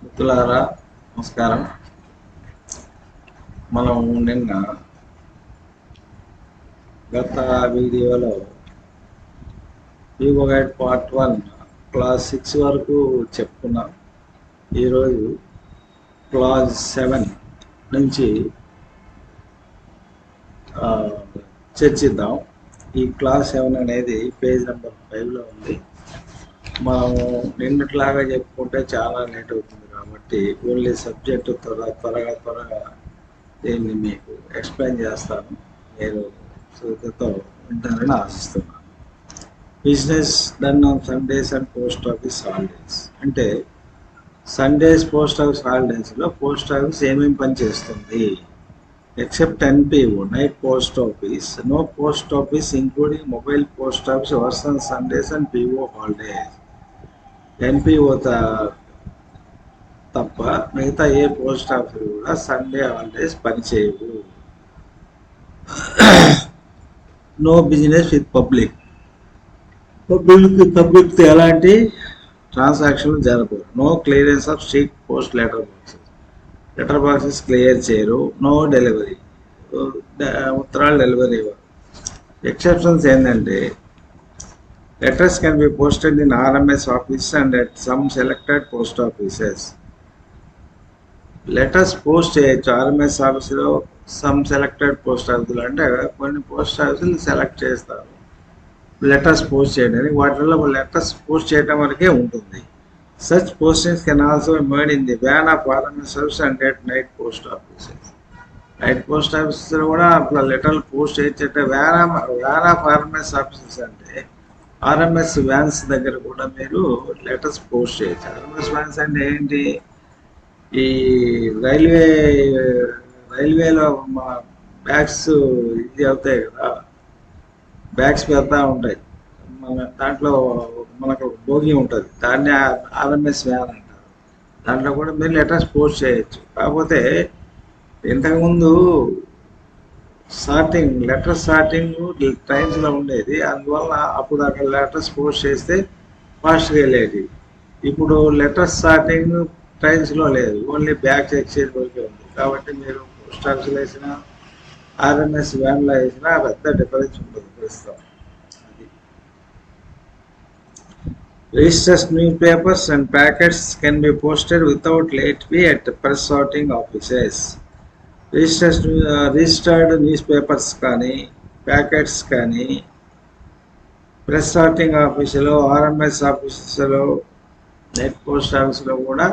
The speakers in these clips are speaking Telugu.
మిత్రులారా నమస్కారం. మనం నిన్న గత వీడియోలో వివో గైడ్ పార్ట్ 1 క్లాస్ 6 వరకు చెప్పుకున్నాం. ఈరోజు క్లాస్ 7 నుంచి చర్చిద్దాం. ఈ క్లాస్ 7 అనేది పేజ్ నెంబర్ 5లో ఉంది. మనము నిన్నట్లాగా చెప్పుకుంటే చాలా లేట్ అవుతుంది కాబట్టి ఓన్లీ సబ్జెక్టు త్వరగా దీన్ని మీకు ఎక్స్ప్లెయిన్ చేస్తాను. మీరు శ్రద్ధతో వింటారని ఆశిస్తున్నాను. Business done on Sundays and post office holidays అంటే సండేస్ పోస్ట్ ఆఫీస్ హాలిడేస్లో పోస్ట్ ఆఫీస్ ఏమేమి పని చేస్తుంది? Except NPO night post office, no post office including mobile post office works on Sundays and PO holidays. NPO తప్ప మిగతా ఏ పోస్ట్ ఆఫీస్ కూడా సండే హాలిడేస్ పనిచేయవు. నో బిజినెస్ విత్ పబ్లిక్, పబ్లిక్తో ఎలాంటి ట్రాన్సాక్షన్లు జరపవు. No clearance of street post letter boxes clear చేయరు. నో డెలివరీ, ఉత్తరాలు డెలివరీ ఇవ్వరు. ఎక్సెప్షన్స్ ఏంటంటే letters can be posted in RMS office and at some selected post offices. Letters post చేయొచ్చు ఆర్ఎంఎస్ ఆఫీసులో, సమ్ సెలెక్టెడ్ పోస్ట్ ఆఫీసులు అంటే కొన్ని పోస్ట్ ఆఫీసులు సెలెక్ట్ చేస్తారు లెటర్స్ పోస్ట్ చేయడానికి. వాటిల్లో లెటర్స్ పోస్ట్ చేయడం వరకే ఉంటుంది. Such postings can also made in the van of RMS office and at night post offices. Night post ఆఫీసులో కూడా అట్లా లెటర్లు పోస్ట్ చేయొచ్చంటే వ్యాన్ ఆఫ్ ఆర్ఎంఎస్ ఆఫీసెస్ అంటే ఆర్ఎంఎస్ వ్యాన్స్ దగ్గర కూడా మీరు లెటర్స్ పోస్ట్ చేయొచ్చు. ఆర్ఎంఎస్ వ్యాన్స్ అంటే ఏంటి? ఈ రైల్వేలో మా బ్యాగ్స్ ఇది అవుతాయి కదా, బ్యాగ్స్ పెడతా ఉంటాయి. దాంట్లో మనకు భోగి ఉంటుంది, దాన్ని ఆర్ఎంఎస్ వ్యాన్ అంటారు. దాంట్లో కూడా మీరు లెటర్స్ పోస్ట్ చేయొచ్చు. కాకపోతే ఇంతకుముందు లెటర్ సార్టింగ్ ట్రైన్స్లో ఉండేది. అందువల్ల అప్పుడు అక్కడ లెటర్స్ పోస్ట్ చేస్తే ఫాస్ట్గా వెళ్ళేది. ఇప్పుడు లెటర్స్ సార్టింగ్ ట్రైన్స్లో లేదు, ఓన్లీ బ్యాగ్స్ ఎక్స్చేంజ్ వరకే ఉంది. కాబట్టి మీరు పోస్ట్ ఆఫీస్లో వేసినా ఆర్ఎంఎస్ వ్యాన్లో వేసినా పెద్ద డిఫరెన్స్ ఉంటుంది ప్రస్తుతం. అది registers newspapers and packets can be posted without late fee at press sorting offices. Registered newspapers కానీ ప్యాకెట్స్ కానీ ప్రెస్ సార్టింగ్ ఆఫీసులో, ఆర్ఎంఎస్ ఆఫీసులో, నెట్ పోస్ట్ ఆఫీసులో కూడా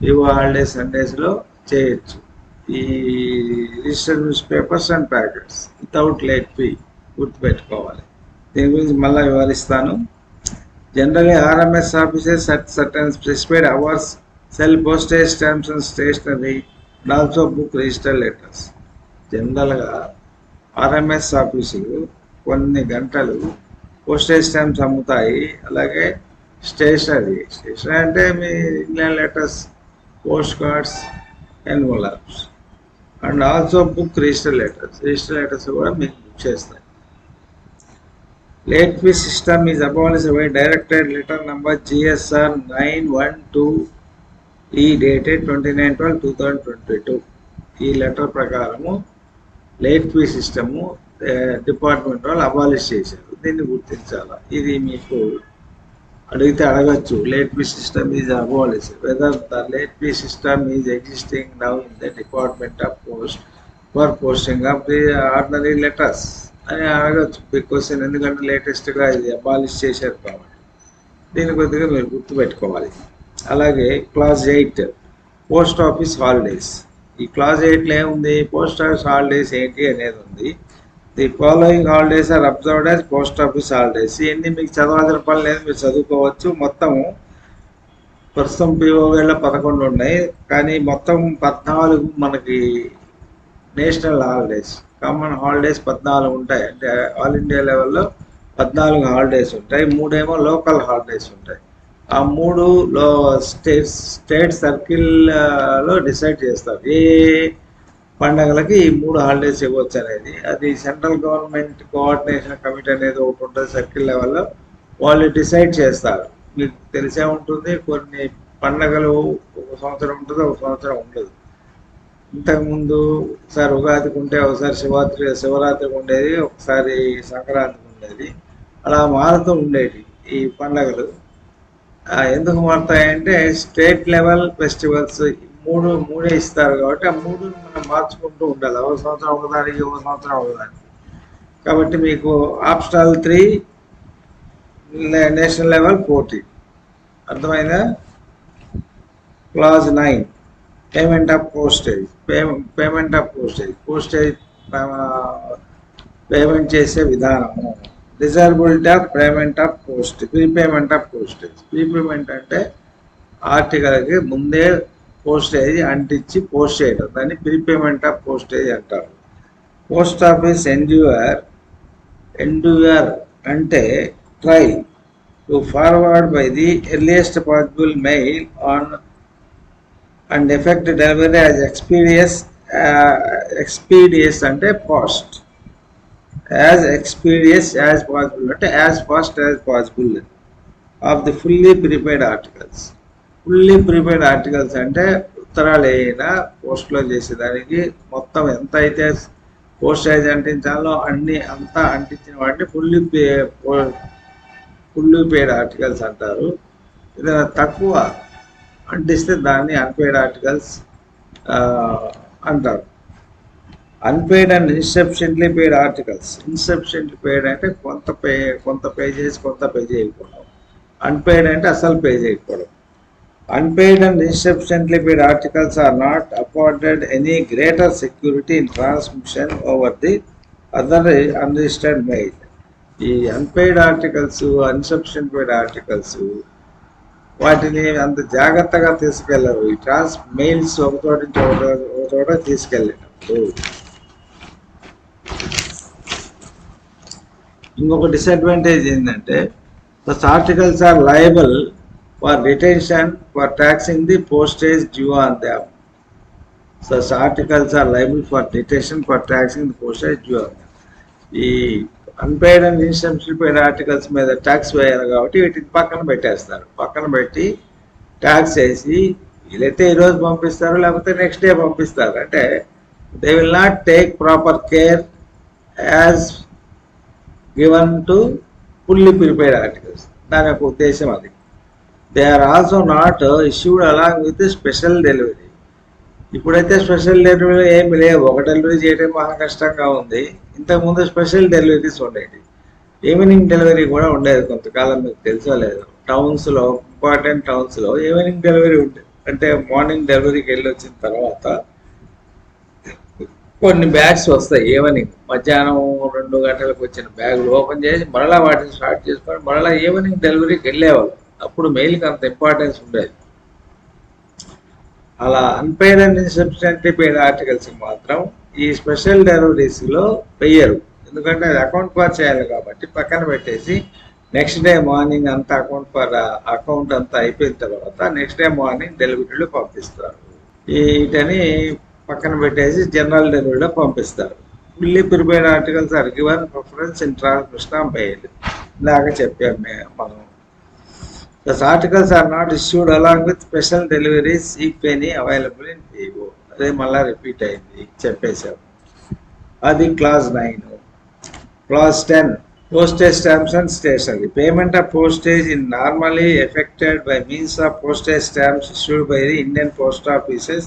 వివో హాలిడేస్ సండేస్లో చేయొచ్చు. ఈ registered newspapers and packets without late fee గుర్తుపెట్టుకోవాలి. దీని గురించి మళ్ళీ వివరిస్తాను. Generally RMS offices at certain specified hours sell postage stamps and stationery and also book register letters. జనరల్గా ఆర్ఎంఎస్ ఆఫీసులు కొన్ని గంటలు పోస్టేజ్ స్టాంప్స్ అమ్ముతాయి. అలాగే స్టేషనరీ అంటే మీ inland letters, post cards, envelopes and also book register letters కూడా మీకు బుక్ చేస్తాయి. Late fee system is abolished by directed letter number GSR 912 dated 29/12/2022. ఈ లెటర్ ప్రకారము లేట్ ఫీ సిస్టము డిపార్ట్మెంట్ వాళ్ళు అబాలిష్ చేశారు. దీన్ని గుర్తించాలా. ఇది మీకు అడిగితే అడగచ్చు, late fee system is abolished, whether the late fee system is existing now in the department of post for posting of the ordinary letters అని అడగచ్చు. బిగ్ క్వశ్చన్, ఎందుకంటే లేటెస్ట్గా ఇది అబాలిష్ చేశారు కాబట్టి. దీని కొద్దిగా మీరు గుర్తుపెట్టుకోవాలి. అలాగే క్లాస్ 8 పోస్ట్ ఆఫీస్ హాలిడేస్. ఈ క్లాస్ 8లో ఏముంది? పోస్ట్ ఆఫీస్ హాలిడేస్ ఏంటి అనేది ఉంది. The following holidays are observed as post office holidays. ఇవన్నీ మీకు చదవాల్సిన పని లేదు, మీరు చదువుకోవచ్చు. మొత్తము ప్రస్తుతం పిఓవేలో 11 ఉన్నాయి, కానీ మొత్తం 14 మనకి నేషనల్ హాలిడేస్, కామన్ హాలిడేస్ 14 ఉంటాయి. అంటే ఆల్ ఇండియా లెవెల్లో 14 హాలిడేస్ ఉంటాయి. 3 ఏమో లోకల్ హాలిడేస్ ఉంటాయి. ఆ 3 స్టేట్ సర్కిల్లో డిసైడ్ చేస్తారు ఏ పండగలకి ఈ 3 హాలిడేస్ ఇవ్వచ్చు అనేది. అది సెంట్రల్ గవర్నమెంట్ కోఆర్డినేషన్ కమిటీ అనేది ఒకటి ఉంటుంది సర్కిల్ లెవెల్లో, వాళ్ళు డిసైడ్ చేస్తారు. మీకు తెలిసే ఉంటుంది, కొన్ని పండగలు ఒక ఒక సంవత్సరం ఉంటుంది, ఒక సంవత్సరం ఉండదు. ఇంతకుముందు ఒకసారి ఉగాదికి ఉంటే, ఒకసారి శివరాత్రికి ఉండేది, ఒకసారి సంక్రాంతికి ఉండేది. అలా మారుతూ ఉండేది ఈ పండగలు. ఎందుకు మారుతాయంటే స్టేట్ లెవెల్ ఫెస్టివల్స్ మూడే ఇస్తారు కాబట్టి ఆ మూడు మనం మార్చుకుంటూ ఉండాలి. ఒక సంవత్సరం ఒకదానికి, ఒక సంవత్సరం ఒకదానికి. కాబట్టి మీకు ఆప్షనల్ 3 నేషనల్ లెవెల్ 14. అర్థమైందా? Clause 9 payment of postage. Postage payment చేసే విధానము. Desirability of prepayment of postage. Prepayment అంటే ఆర్టికల్కి ముందే పోస్టేజ్ అంటించి పోస్ట్ చేయడం, దాన్ని ప్రీపేమెంట్ ఆఫ్ పోస్టేజ్ అంటారు. పోస్ట్ ఆఫీస్ ఎండ్యూర్ అంటే try to forward by the earliest possible mail on and effect delivery as expeditious అంటే fast, as expeditious as possible అంటే as fast as possible of the fully prepaid articles. Fully prepaid articles అంటే ఉత్తరాలు ఏదైనా పోస్ట్లో చేసేదానికి మొత్తం ఎంత అయితే పోస్టేజ్ అంటించాలో అంతా అంటించిన వాటిని ఫుల్లీ పెయిడ్ ఆర్టికల్స్ అంటారు. ఏదైనా తక్కువ అంటిస్తే దాన్ని అన్పెయిడ్ ఆర్టికల్స్ అంటారు. Unpaid and insufficiently paid articles. Insufficiently paid అంటే కొంత పే చేసి కొంత పే చేయకపోవడం. అన్పెయిడ్ అంటే అసలు పే చేయకపోవడం. Unpaid and insufficiently paid articles are not afforded any greater security in transmission over the other unregistered mail. ఈ అన్పెయిడ్ ఆర్టికల్స్, అన్సఫిషియెంట్ పెయిడ్ ఆర్టికల్స్ వాటిని అంత జాగ్రత్తగా తీసుకెళ్లరు. ఈ మెయిల్స్ ఒక చోట తీసుకెళ్ళినప్పుడు. ఇంకొక డిసడ్వాంటేజ్ ఏంటంటే such articles are liable for retention for taxing the postage due on them. Such articles are liable for detention for taxing the postage due on them. ఈ unpaid and insufficient paid articles మీద ట్యాక్స్ వేయాలి కాబట్టి వీటిని పక్కన పెట్టేస్తారు. పక్కన పెట్టి ట్యాక్స్ వేసి వీలైతే ఈరోజు పంపిస్తారు, లేకపోతే నెక్స్ట్ డే పంపిస్తారు. అంటే they will not take proper care as given to fully prepared articles. దాని యొక్క ఉద్దేశం అది. They are also not issued along with special delivery. ఇప్పుడైతే స్పెషల్ డెలివరీ ఏమి లేవు. ఒక డెలివరీ చేయడం మహా కష్టంగా ఉంది. ఇంతకుముందు స్పెషల్ డెలివరీస్ ఉండేవి. ఈవినింగ్ డెలివరీ కూడా ఉండేది కొంతకాలం, మీకు తెలుసో లేదు. టౌన్స్లో, ఇంపార్టెంట్ టౌన్స్లో ఈవినింగ్ డెలివరీ ఉండేది. అంటే మార్నింగ్ డెలివరీకి వెళ్ళి వచ్చిన తర్వాత కొన్ని బ్యాగ్స్ వస్తాయి. ఈవినింగ్ మధ్యాహ్నం 2 గంటలకు వచ్చిన బ్యాగులు ఓపెన్ చేసి మరలా వాటిని స్టార్ట్ చేసుకొని మరలా ఈవినింగ్ డెలివరీకి వెళ్ళేవాళ్ళు. అప్పుడు మెయిల్కి అంత ఇంపార్టెన్స్ ఉండేది. అలా unpaid and insufficiently paid articles మాత్రం ఈ స్పెషల్ డెలివరీస్లో వెయ్యరు. ఎందుకంటే అది అకౌంట్ ఫర్ చేయాలి కాబట్టి పక్కన పెట్టేసి నెక్స్ట్ డే మార్నింగ్ అంతా అకౌంట్ అంతా అయిపోయిన తర్వాత నెక్స్ట్ డే మార్నింగ్ డెలివరీలో పంపిస్తారు. వీటని పక్కన పెట్టేసి జనరల్ డెలివరీలో పంపిస్తారు. Fully prepared articles are given preference in transmission of mail. ఇలాగ చెప్పాము మనం. Thus articles are not issued along with special deliveries if any available in PO. అదే మళ్ళా రిపీట్ అయింది, చెప్పేశాం. అది class 9. Class 10 postage stamps and stationery. Payment of postage is normally effected by means of postage stamps issued by the Indian Post Offices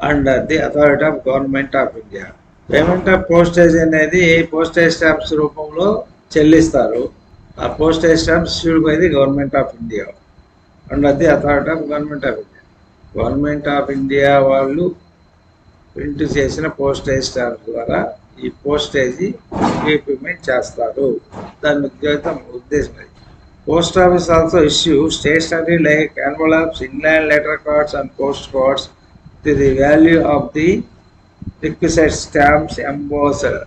under the authority of Government of India. Payment of postage అనేది పోస్టేజ్ స్టాంప్స్ రూపంలో చెల్లిస్తారు. ఆ postage stamps issued by the Government of India under the authority of Government of India. Government of India వాళ్ళు ప్రింట్ చేసిన పోస్టేజ్ స్టాంప్ ద్వారా ఈ పోస్టేజ్ రీపేమెంట్ చేస్తారు. దాని ఉద్దేశం అది. Post office also issue stationery like envelopes, inland letter cards and post cards to the value of the requisite stamps embossed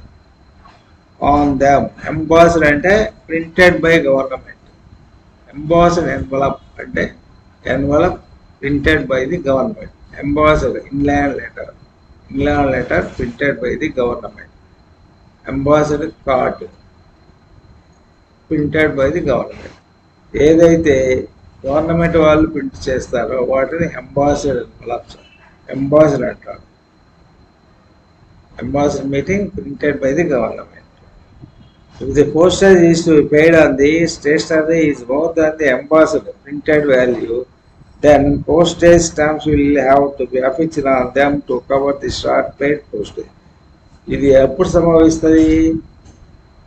on them. Embossed అంటే printed by government. Embossed envelope అంటే envelope printed by the government. Embossed inland letter printed by the government. Embossed card printed by the government. ఏదైతే గవర్నమెంట్ వాళ్ళు ప్రింట్ చేస్తారో వాటిని ఎంబాస్డ్ అంటారు. Embossed meeting printed by the government. If the postage is to be paid on the stationery is more than the embossed printed value, then postage stamps will have to be affixed on them to cover the short paid postage. ఇది ఎప్పుడు సంభవిస్తుంది?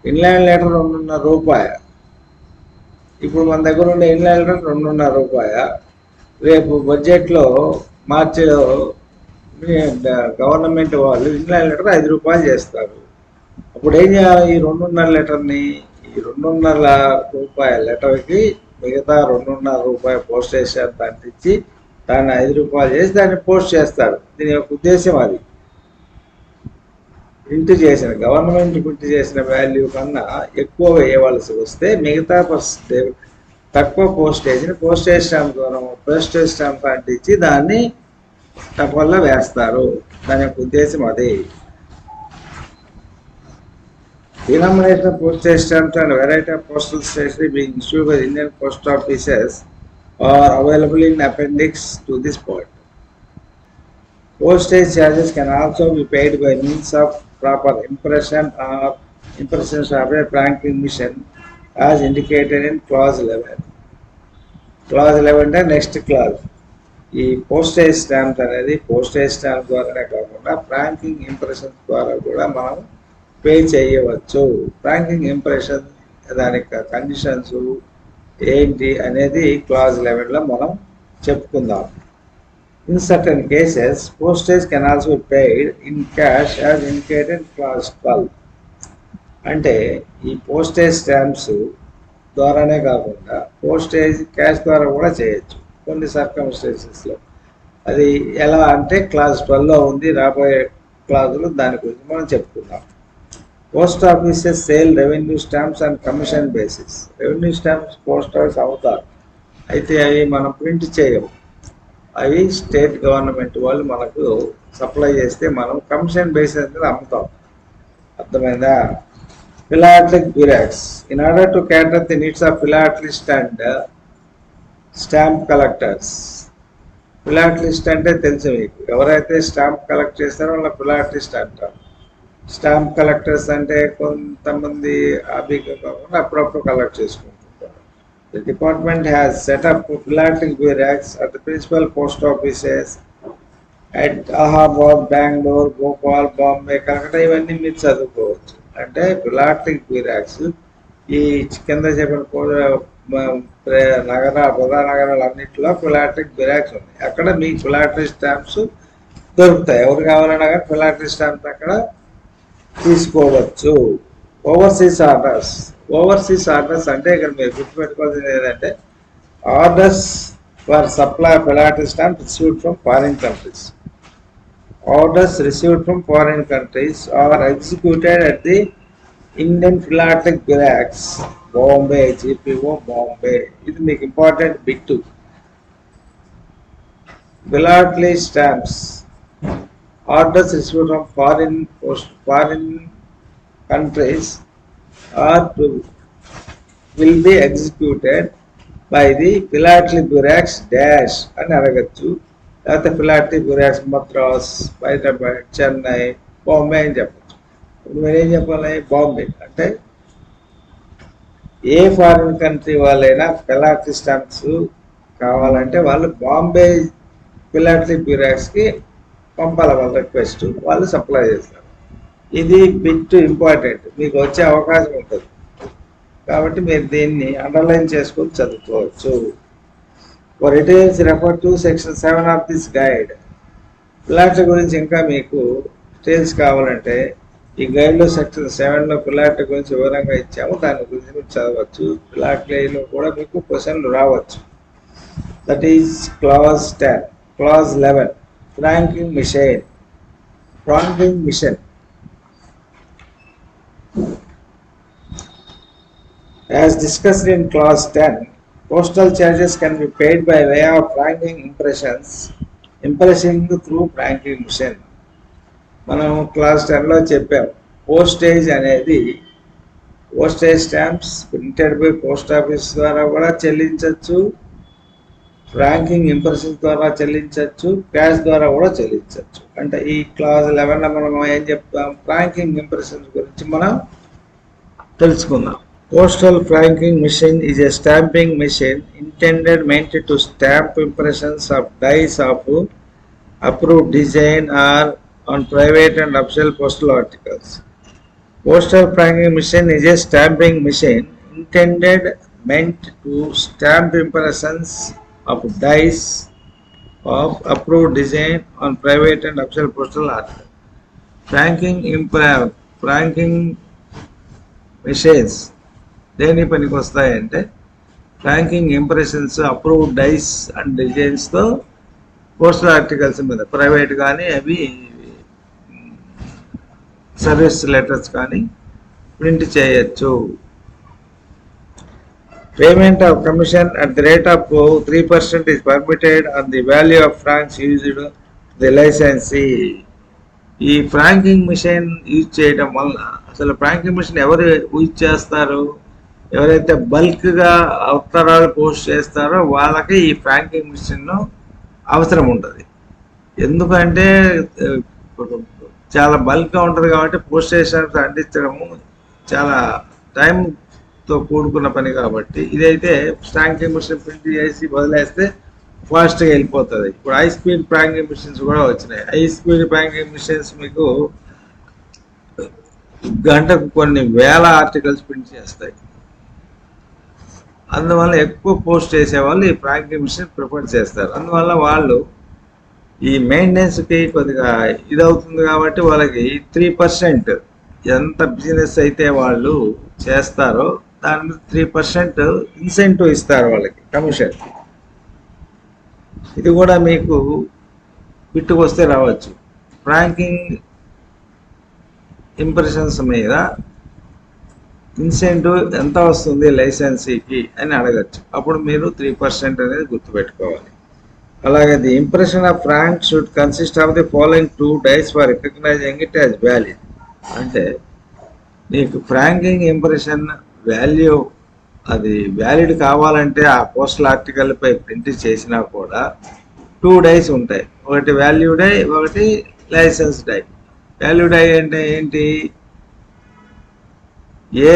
Inland letter ₹2.5. ఇప్పుడు మన దగ్గర ఉండే ఇన్లాండ్ లెటర్ ₹2.5. రేపు బడ్జెట్లో మార్చిలో గవర్నమెంట్ వాళ్ళు ఇన్లాండ్ లెటర్ ₹5 చేస్తారు. అప్పుడు ఏం చేయాలి? ఈ ₹2.5 లెటర్ని, ఈ ₹2.5 లెటర్కి మిగతా ₹2.5 పోస్టేజ్ స్టాంప్ అంటించి దాన్ని ₹5 చేసి దాన్ని పోస్ట్ చేస్తారు. దీని యొక్క ఉద్దేశం అది. గవర్నమెంట్ ప్రింట్ చేసిన వాల్యూ కన్నా ఎక్కువ వేయవలసి వస్తే మిగతా తక్కువ పోస్టేజ్ని పోస్టేజ్ స్టాంప్ అంటించి దాన్ని టపాల్లో వేస్తారు. దాని యొక్క ఉద్దేశం అదే. Denomination of postage stamps and variety of postal stationery being issued by the Indian post offices are available in appendix to this point. Postage charges can also be paid by means of proper impressions of a franking machine as indicated in clause 11. Clause 11 అంటే నెక్స్ట్ క్లాజ్. ఈ పోస్టేజ్ స్టాంప్స్ అనేది పోస్టేజ్ స్టాంప్ ద్వారానే కాకుండా ఫ్రాంకింగ్ ఇంప్రెషన్స్ ద్వారా కూడా మనం పే చేయవచ్చు. ఫ్రాంకింగ్ ఇంప్రెషన్ దానికి కండిషన్స్ ఏంటి అనేది క్లాజ్ 11లో మనం చెప్పుకుందాం. In certain cases postage can also be paid in cash as indicated in clause 12. అంటే ఈ పోస్టేజ్ స్టాంప్స్ ద్వారానే కాకుండా పోస్టేజ్ క్యాష్ ద్వారా కూడా చేయొచ్చు కొన్ని సర్కమ్స్టెన్సెస్లో. అది ఎలా అంటే క్లాజ్ 12లో ఉంది. రాబోయే క్లాజులు దాని గురించి మనం చెప్పుకుందాం. Post offices sale revenue stamps and commission basis. Revenue stamps post office అవుతారు, అయితే అవి మనం ప్రింట్ చేయము. అవి స్టేట్ గవర్నమెంట్ వాళ్ళు మనకు సప్లై చేస్తే మనం కమిషన్ బేసిస్ మీద అమ్ముతాం. అర్థమైందా? Philatelic bureaux. In order to cater the needs of philatelist and stamp collectors. Philatelist అంటే తెలుసు మీకు, ఎవరైతే స్టాంప్ కలెక్ట్ చేస్తారో వాళ్ళ ఫిలాటలిస్ట్ అంటారు. స్టాంప్ కలెక్టర్స్ అంటే కొంతమంది హాబీగా కాకుండా అప్పుడప్పుడు కలెక్ట్ చేసుకుంటుంటారు. The department has set up philatelic bureaux at the principal post offices at Allahabad, Bengaluru, Bhopal, Bombay, Calcutta. ఇవన్నీ మీరు చదువుకోవచ్చు. అంటే ఫిలాటలిక్ బ్యూరాక్స్ ఈ కింద చెప్పిన ప్రధాన నగరాలన్నింటిలో ఫిలాటలిక్ బ్యూరాక్స్ ఉన్నాయి. అక్కడ మీకు ఫిలాటలిక్ స్టాంప్స్ దొరుకుతాయి. ఎవరు కావాలన్నా కానీ ఫిలాటలిక్ స్టాంప్స్ అక్కడ తీసుకోవచ్చు. Overseas orders. ఓవర్సీస్ ఆర్డర్స్ అంటే ఇక్కడ మీరు గుర్తుపెట్టుకోవాల్సింది ఏంటంటే orders for supply philatelic stamp received from foreign countries. Orders received from foreign countries are executed at the Indian Philatelic Bureaus, Bombay, GPO, Bombay. This is important bit too. Philatelic stamps. Orders received from foreign countries will be executed by the Philatelic Bureaus dash అని అడగచ్చు. లేకపోతే ఫిలాటలిక్ బ్యూరాక్స్ మద్రాస్, హైదరాబాద్, చెన్నై, బాంబే అని చెప్పచ్చు. ఇప్పుడు మీరేం చెప్పాలి? బాంబే అంటే ఏ ఫారిన్ కంట్రీ వాళ్ళైనా ఫిలాటలిక్ స్టాంప్స్ కావాలంటే వాళ్ళు బాంబే ఫిలాటలిక్ బ్యూరాక్స్కి పంపాలి వాళ్ళ రిక్వెస్ట్, వాళ్ళు సప్లై చేస్తారు. ఇది బిట్ ఇంపార్టెంట్, మీకు వచ్చే అవకాశం ఉంటుంది. కాబట్టి మీరు దీన్ని అండర్లైన్ చేసుకొని చదువుకోవచ్చు. For details refer to section 7 of this guide. Philatelic గురించి ఇంకా మీకు డీటెయిల్స్ కావాలంటే ఈ గైడ్లో సెక్షన్ 7లో ఫిలాటలిక్ గురించి వివరంగా ఇచ్చాము. దాని గురించి మీరు చదవచ్చు. ఫిలాటలిక్లో కూడా మీకు క్వశ్చన్లు రావచ్చు. That is clause 10. Clause 11 franking machine. Franking machine as discussed in clause 10, postal charges can be paid by way of franking impressing through franking machine. మనం క్లాస్ 10లో చెప్పాం పోస్టేజ్ అనేది postage stamps printed by post office ద్వారా కూడా చెల్లించవచ్చు. ఫ్రాంకింగ్ ఇంప్రెషన్ ద్వారా చెల్లించవచ్చు, క్యాష్ ద్వారా కూడా చెల్లించవచ్చు. అంటే ఈ క్లాస్ 11 మనం ఏం చెప్తాం, ఫ్రాంకింగ్ ఇంప్రెషన్ గురించి మనం తెలుసుకుందాం. Postal franking machine is a stamping machine intended meant to stamp impressions of dies of approved design or on private and official postal articles. Postal franking machine is a stamping machine intended meant to stamp impressions of dies of approved design on private and official postal articles. Franking machines దేని పనికి వస్తాయంటే franking impressions, approved dies and డిజైన్స్తో పోస్టల్ ఆర్టికల్స్ మీద ప్రైవేట్ కానీ అవి సర్వీస్ లెటర్స్ కానీ ప్రింట్ చేయొచ్చు. Payment of commission at the rate of 3% is permitted on the value of francs used the licensee. ఈ ఫ్రాంకింగ్ మిషన్ యూజ్ చేయడం వల్ల అసలు ఫ్రాంకింగ్ మిషన్ ఎవరు యూజ్ చేస్తారు, ఎవరైతే బల్క్గా ఉత్తరాలు పోస్ట్ చేస్తారో వాళ్ళకి ఈ ఫ్రాంకింగ్ మిషన్ అవసరం ఉంటుంది. ఎందుకంటే చాలా బల్క్గా ఉంటుంది కాబట్టి పోస్ట్ స్టేషన్స్ అందించడము చాలా టైంతో కూడుకున్న పని కాబట్టి ఇదైతే ఫ్రాంకింగ్ మిషన్ ప్రింట్ చేసి వదిలేస్తే ఫాస్ట్గా వెళ్ళిపోతుంది. ఇప్పుడు హై స్పీడ్ ఫ్రాంకింగ్ మిషన్స్ కూడా వచ్చినాయి. హై స్పీడ్ ఫ్రాంకింగ్ మిషన్స్ మీకు గంటకు కొన్ని వేల ఆర్టికల్స్ ప్రింట్ చేస్తాయి. అందువల్ల ఎక్కువ పోస్ట్ చేసేవాళ్ళు ఈ ఫ్రాంకింగ్ మిషన్ ప్రిఫర్ చేస్తారు. అందువల్ల వాళ్ళు ఈ మెయింటెనెన్స్కి కొద్దిగా ఇదవుతుంది కాబట్టి వాళ్ళకి 3% ఎంత బిజినెస్ అయితే వాళ్ళు చేస్తారో దాని మీద 3% ఇన్సెంటివ్ ఇస్తారు వాళ్ళకి కమిషన్. ఇది కూడా మీకు పిట్టుకొస్తే రావచ్చు. ఫ్రాంకింగ్ ఇంప్రెషన్స్ మీద ఇన్సెంటివ్ ఎంత వస్తుంది లైసెన్సీకి అని అడగచ్చు. అప్పుడు మీరు 3% అనేది గుర్తుపెట్టుకోవాలి. అలాగే the impression of frank should consist of the following 2 dies for recognising it as valid. అంటే నీకు ఫ్రాంకింగ్ ఇంప్రెషన్ వాల్యూ అది వ్యాలిడ్ కావాలంటే ఆ పోస్టల్ ఆర్టికల్పై ప్రింట్ చేసినా కూడా 2 డైస్ ఉంటాయి. ఒకటి వాల్యూ డై, ఒకటి లైసెన్స్ డై. వాల్యూ డై అంటే ఏంటి, ఏ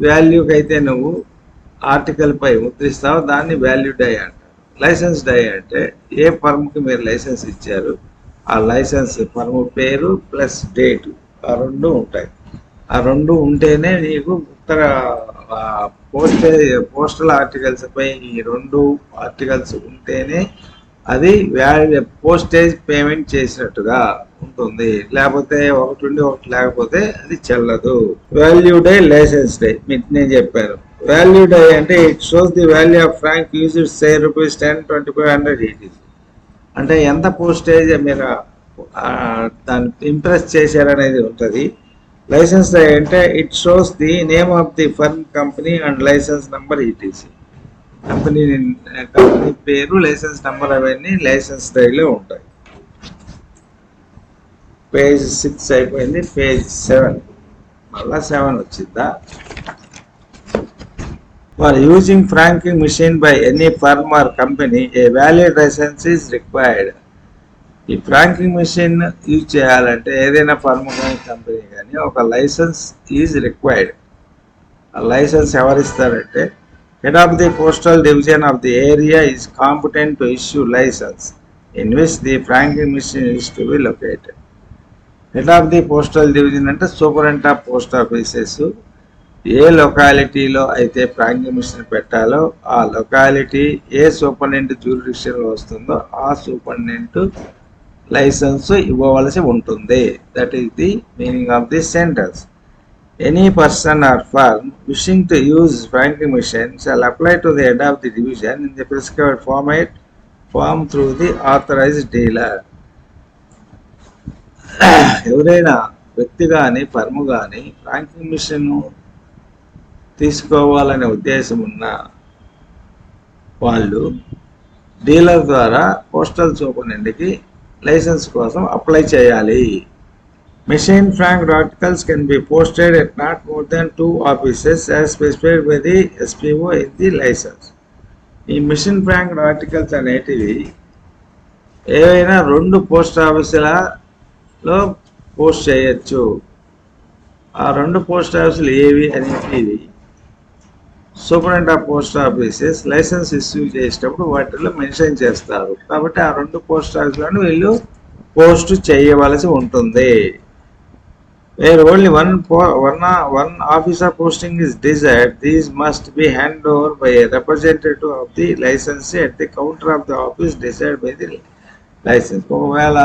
వాల్యూకి అయితే నువ్వు ఆర్టికల్పై ముద్రిస్తావో దాన్ని వాల్యూ డై అంటారు. లైసెన్స్ డై అంటే ఏ ఫర్మ్కి మీరు లైసెన్స్ ఇచ్చారు ఆ లైసెన్స్ ఫర్మ్ పేరు ప్లస్ డేటు ఆ 2 ఉంటాయి. ఆ 2 ఉంటేనే నీకు ఉత్తర పోస్టల్ ఆర్టికల్స్ పై ఈ 2 ఆర్టికల్స్ ఉంటేనే అది పోస్టేజ్ పేమెంట్ చేసినట్టుగా ఉంటుంది. లేకపోతే ఒకటి ఉండి ఒకటి లేకపోతే అది చెల్లదు. వాల్యూ డై, లైసెన్స్ డై నేను చెప్పాను. వాల్యూ డై అంటే it shows the value of frank used say rupees 10, 25, 100 etc. అంటే ఎంత పోస్టేజ్ మీరు దాన్ని ఇంప్రెస్ చేశారనేది ఉంటుంది. లైసెన్స్ డై అంటే it shows the name of the firm, company and licence number etc. Company పేరు, లైసెన్స్ నెంబర్ అవన్నీ లైసెన్స్ డైలో ఉంటాయి. పేజ్ 6 అయిపోయింది. పేజ్ 7 మళ్ళా 7 వచ్చిందా. For using franking machine by any firm or company, a valid license is required. ఈ ఫ్రాంకింగ్ మిషన్ యూజ్ చేయాలంటే ఏదైనా ఫర్మ్ కానీ కంపెనీ కానీ ఒక లైసెన్స్ ఈజ్ రిక్వైర్డ్. ఆ licence ఎవరిస్తారంటే head of the postal division of the area is competent to issue license in which the franking machine is to be located. Head of the postal division అంటే సూపరింటెండెంట్ ఆఫ్ పోస్ట్ ఆఫీసెస్. ఏ లొకాలిటీలో అయితే ఫ్రాంకింగ్ మిషన్ పెట్టాలో ఆ లొకాలిటీ ఏ సూపరింటెండెంట్ జ్యూరిడిక్షన్లో వస్తుందో ఆ సూపరింటెండెంట్ లైసెన్స్ ఇవ్వవలసి ఉంటుంది. That is the meaning of the sentence. Any person or firm wishing to use franking machine shall apply to the head of the division in the prescribed form through the authorized dealer. ఎవరైనా వ్యక్తి కానీ ఫర్మ్ కానీ ఫ్రాంకింగ్ మిషన్ తీసుకోవాలనే ఉద్దేశం ఉన్న వాళ్ళు డీలర్ ద్వారా పోస్టల్ సూపరింటెండెంట్కి లైసెన్స్ కోసం అప్లై చేయాలి. Machine franked articles can be posted at not more than 2 offices as specified by the SPO in the license. ఈ మిషన్ ప్రాంక్డ్ ఆర్టికల్స్ అనేటివి ఏవైనా 2 పోస్ట్ ఆఫీసులలో పోస్ట్ చేయొచ్చు. ఆ 2 పోస్ట్ ఆఫీసులు ఏవి అనేటివి superintendent of post offices licence issue చేసేటప్పుడు వాటిలో మెన్షన్ చేస్తారు. కాబట్టి ఆ 2 పోస్ట్ ఆఫీసులను వీళ్ళు పోస్ట్ చేయవలసి ఉంటుంది. Where only one officer posting is desired, these must be handed over by a representative of the licensee at the counter of the office decided by the license. ఒకవేళ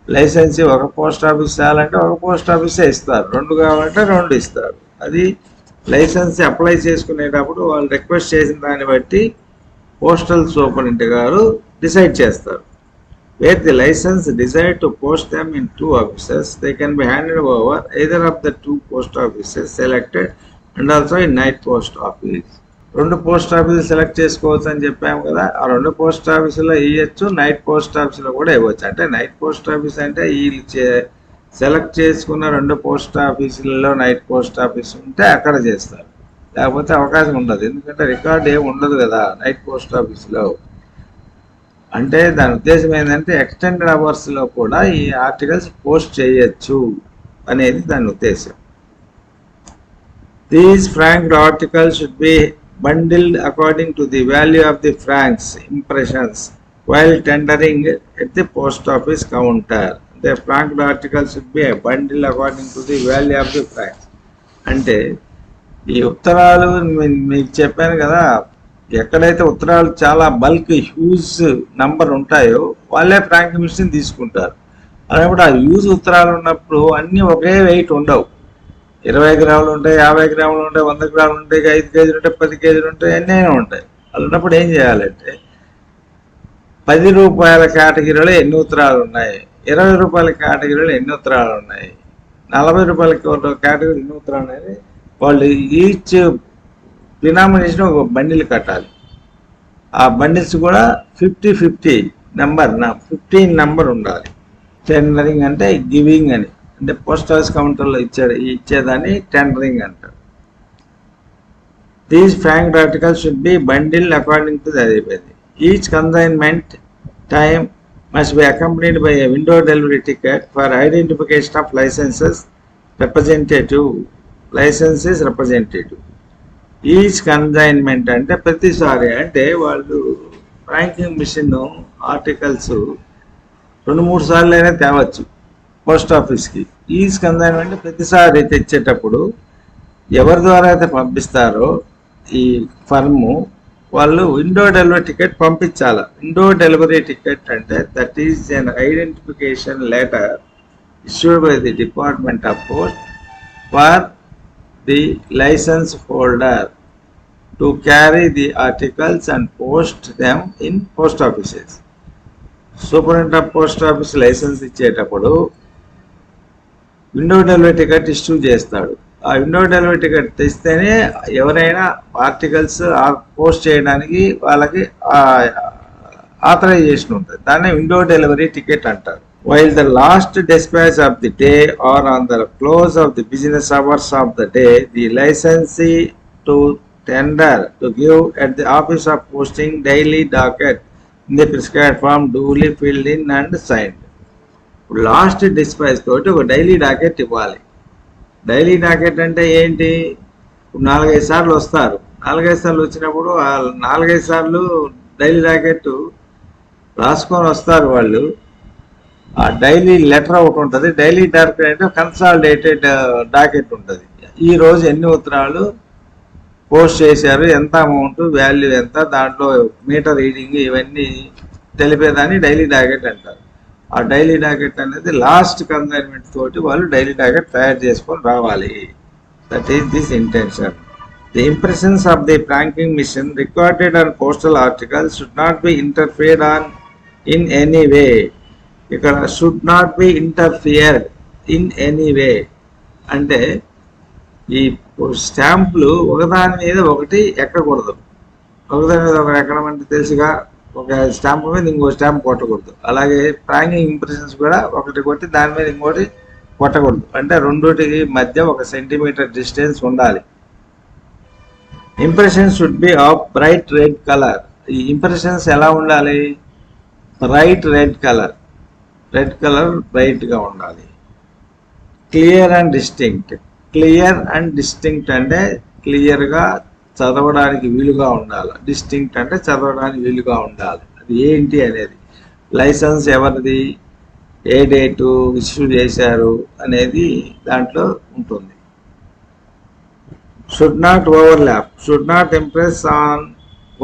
లైసెన్సీ ఒక పోస్ట్ ఆఫీస్ చేయాలంటే ఒక పోస్ట్ ఆఫీసే ఇస్తారు, 2 కావాలంటే 2 ఇస్తారు. అది లైసెన్సీ అప్లై చేసుకునేటప్పుడు వాళ్ళు రిక్వెస్ట్ చేసిన దాన్ని బట్టి పోస్టల్ సూపరింటెండెంట్ గారు డిసైడ్ చేస్తారు. Where the license desired to post them in 2 offices, they can be handed over either of the 2 post offices selected and also in night post office. 2 post ఆఫీసులు సెలెక్ట్ చేసుకోవచ్చు అని చెప్పాము కదా. ఆ 2 పోస్ట్ ఆఫీసులో ఇవ్వచ్చు, నైట్ పోస్ట్ ఆఫీసులో కూడా ఇవ్వచ్చు. అంటే నైట్ పోస్ట్ ఆఫీస్ అంటే వీళ్ళు సెలెక్ట్ చేసుకున్న 2 పోస్ట్ ఆఫీసులలో నైట్ పోస్ట్ ఆఫీస్ ఉంటే అక్కడ చేస్తారు, లేకపోతే అవకాశం ఉండదు. ఎందుకంటే రికార్డ్ ఏమి ఉండదు కదా నైట్ పోస్ట్ ఆఫీసులో. అంటే దాని ఉద్దేశం ఏంటంటే ఎక్స్టెండెడ్ అవర్స్లో కూడా ఈ ఆర్టికల్స్ పోస్ట్ చేయొచ్చు అనేది దాని ఉద్దేశం. These franked articles should be bundled according to the value of the franks impressions while tendering at the post office counter. The franked articles should be bundled according to the value of the franks. అంటే ఈ ఉత్తరాలు మీకు చెప్పాను కదా, ఎక్కడైతే ఉత్తరాలు చాలా బల్క్ హ్యూజ్ నంబర్ ఉంటాయో వాళ్ళే ఫ్రాంకింగ్ మిషన్ తీసుకుంటారు. అలాంటి ఆ హ్యూజ్ ఉత్తరాలు ఉన్నప్పుడు అన్నీ ఒకే వెయిట్ ఉండవు. 20 గ్రాములు ఉంటాయి, 50 గ్రాములు ఉంటాయి, 100 గ్రాములు ఉంటాయి, 5 కేజీలు ఉంటాయి, 10 కేజీలు ఉంటాయి, అన్నీ ఉంటాయి. అలా ఉన్నప్పుడు ఏం చేయాలంటే 10 రూపాయల కేటగిరీలో ఎన్ని ఉత్తరాలు ఉన్నాయి, 20 రూపాయల కేటగిరీలో ఎన్ని ఉత్తరాలు ఉన్నాయి, 40 రూపాయల కేటగిరీ ఎన్ని ఉత్తరాలు ఉన్నాయి, వాళ్ళు ఈచ్ డినామినేషన్ ఒక బండిల్ కట్టాలి. ఆ బండిల్స్ కూడా 50-50 నెంబర్ 15 నెంబర్ ఉండాలి. టెండరింగ్ అంటే గివింగ్ అని, అంటే పోస్ట్ ఆఫీస్ కౌంటర్లో ఇచ్చేదాన్ని టెండరింగ్ అంటారు. These franked articles should be bundle according to the అయిపోయింది. Each consignment time must be accompanied by a window delivery ticket for identification of licensees representative. Each consignment అంటే ప్రతిసారి, అంటే వాళ్ళు ఫ్రాంకింగ్ మిషన్ ఆర్టికల్స్ 2-3 సార్లు అయినా తేవచ్చు పోస్ట్ ఆఫీస్కి. ఈచ్ కన్సైన్మెంట్ ప్రతిసారి తెచ్చేటప్పుడు ఎవరి ద్వారా అయితే పంపిస్తారో ఈ ఫర్ము వాళ్ళు విండో డెలివరీ టికెట్ పంపించాలి. విండో డెలివరీ టికెట్ అంటే that is an identification letter issued by the department of post for the license holder to carry the articles and post them in post offices. Superintendent of post office licence ఇచ్చేటప్పుడు విండో డెలివరీ టికెట్ ఇష్యూ చేస్తాడు. ఆ విండో డెలివరీ టికెట్ తెస్తేనే ఎవరైనా ఆర్టికల్స్ పోస్ట్ చేయడానికి వాళ్ళకి ఆథరైజేషన్ ఉంటుంది. దాన్ని విండో డెలివరీ టికెట్ అంటారు. While the last dispatch of the day or on the close of the business hours of the day, the licensee to tender to give at the office of posting daily docket in the prescribed form duly filled in and signed. Last dispatch తోటి ఒక డైలీ డాకెట్ ఇవ్వాలి. డైలీ డాకెట్ అంటే ఏంటి? 4-5 సార్లు వస్తారు. 4-5 సార్లు వచ్చినప్పుడు 4-5 సార్లు డైలీ డాకెట్ రాసుకొని వస్తారు వాళ్ళు. ఆ డైలీ లెటర్ ఒకటి ఉంటుంది. డైలీ డాకెట్ అంటే కన్సాలిడేటెడ్ డాకెట్ ఉంటుంది. ఈరోజు ఎన్ని ఉత్తరాలు పోస్ట్ చేశారు, ఎంత అమౌంట్, వాల్యూ ఎంత, దాంట్లో మీటర్ రీడింగ్ ఇవన్నీ తెలిపేదాన్ని డైలీ డాకెట్ అంటారు. ఆ డైలీ డాకెట్ అనేది లాస్ట్ కన్సైన్మెంట్ తోటి వాళ్ళు డైలీ డాకెట్ తయారు చేసుకొని రావాలి. That is this intention. The impressions of the franking machine recorded on postal articles should not be interfered on in any way. ఇక్కడ should not be interfered in any way అంటే ఈ స్టాంపులు ఒకదాని మీద ఒకటి ఎక్కకూడదు. ఒకదాని మీద ఒకటి ఎక్కడం అంటే తెలుసుగా, ఒక స్టాంప్ మీద ఇంకో స్టాంప్ కొట్టకూడదు. అలాగే ఫ్రాంకింగ్ ఇంప్రెషన్స్ కూడా ఒకటి కొట్టి దాని మీద ఇంకోటి కొట్టకూడదు. అంటే రెండుటికి మధ్య 1 సెంటీమీటర్ డిస్టెన్స్ ఉండాలి. Impressions should be of bright red colour ఈ ఇంప్రెషన్స్ ఎలా ఉండాలి? రెడ్ కలర్ బ్రైట్గా ఉండాలి. క్లియర్ అండ్ డిస్టింక్ట్ అంటే క్లియర్గా చదవడానికి వీలుగా ఉండాలి. డిస్టింక్ట్ అంటే చదవడానికి వీలుగా ఉండాలి. అది ఏంటి అనేది, లైసెన్స్ ఎవరిది, ఏ డేటు ఇష్యూ చేశారు అనేది దాంట్లో ఉంటుంది. Should not overlap, should not impress on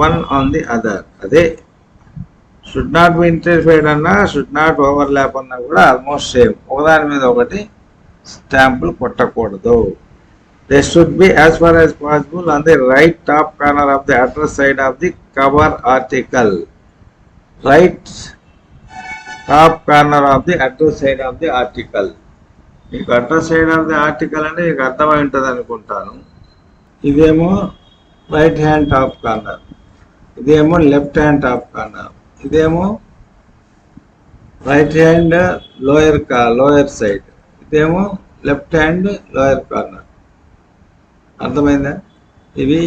one on the other. అదే షుడ్ నాట్ బి ఇంటర్ఫియర్డ్ అన్నా, షుడ్ నాట్ ఓవర్లాప్ అన్నా కూడా ఆల్మోస్ట్ సేమ్. ఒకదాని మీద ఒకటి స్టాంపులు కొట్టకూడదు. They should be as far as possible on the right top corner of the address side of the cover article. Right top corner of the address side of the article. మీకు address side of the article అంటే మీకు అర్థమై ఉంటుంది అనుకుంటాను. ఇదేమో రైట్ హ్యాండ్ టాప్ కార్నర్, ఇదేమో లెఫ్ట్ హ్యాండ్ టాప్ కార్నర్, ఇదేమో రైట్ హ్యాండ్ లోయర్ సైడ్, ఇదేమో లెఫ్ట్ హ్యాండ్ లోయర్ కార్నర్. అర్థమైందా? ఇవి